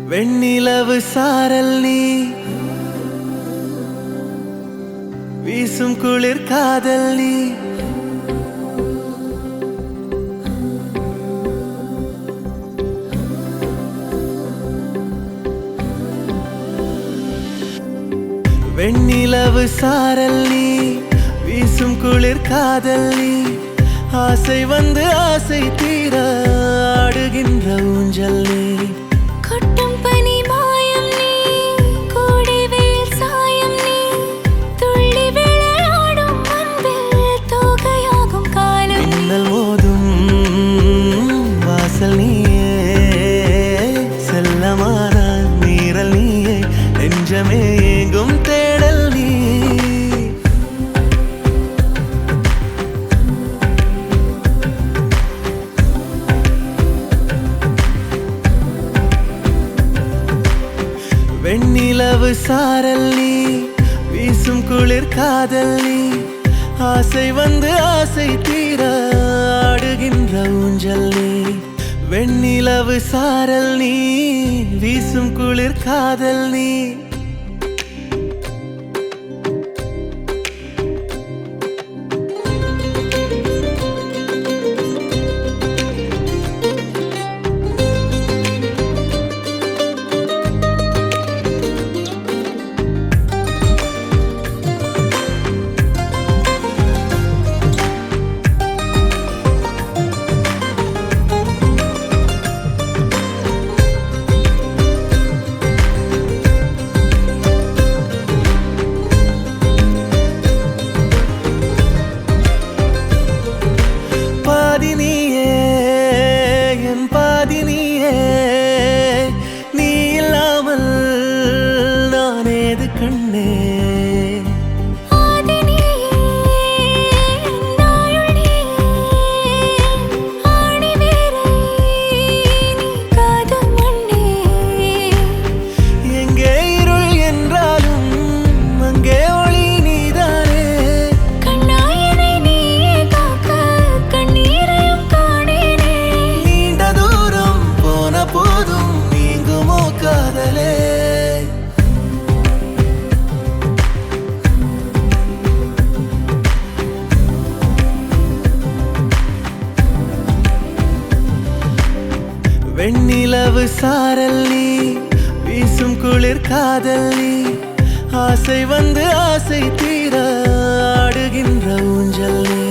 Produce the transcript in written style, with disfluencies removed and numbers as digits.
வெண்ணிலவு சாரல் நீ வீசும் குளிர் காதல் நீ வெண்ணிலவு சாரல் நீ வீசும் குளிர் காதல் நீ ஆசை வந்து ஆசை தீர ஆடுகின்ற ஊஞ்சல் நீ கொட்டும் பனி மாயம் நீ கோடை வெயில் சாயம் நீ துள்ளி விளையாடும் அன்பில் தோகையாகும் காலம் மின்னல் மோதும் வாசல் நீயே செல்லமான நீரல் நீயே நெஞ்சமே ஏங்கும் தேடல் நீ வெண்ணிலவு சாரல் நீ வீசும் குளிர் காதல் நீ ஆசை வந்து ஆசை தீர ஆடுகின்ற ஊஞ்சல் நீ வெண்ணிலவு சாரல் நீ வீசும் குளிர் காதல் நீ பாதினியே என் பாதினியே நீ இல்லாமல் நான் ஏது கண்ணே எங்கே இருள் என்றாலும் அங்கே ஒளி நீதானே நீண்ட தூரம் போன போதும் நீங்குமோ காதலே வெண்ணிலவு சாரல் நீ வீசும் குளிர் காதல் நீ ஆசை வந்து ஆசை தீர ஆடுகின்ற ஊஞ்சல் நீ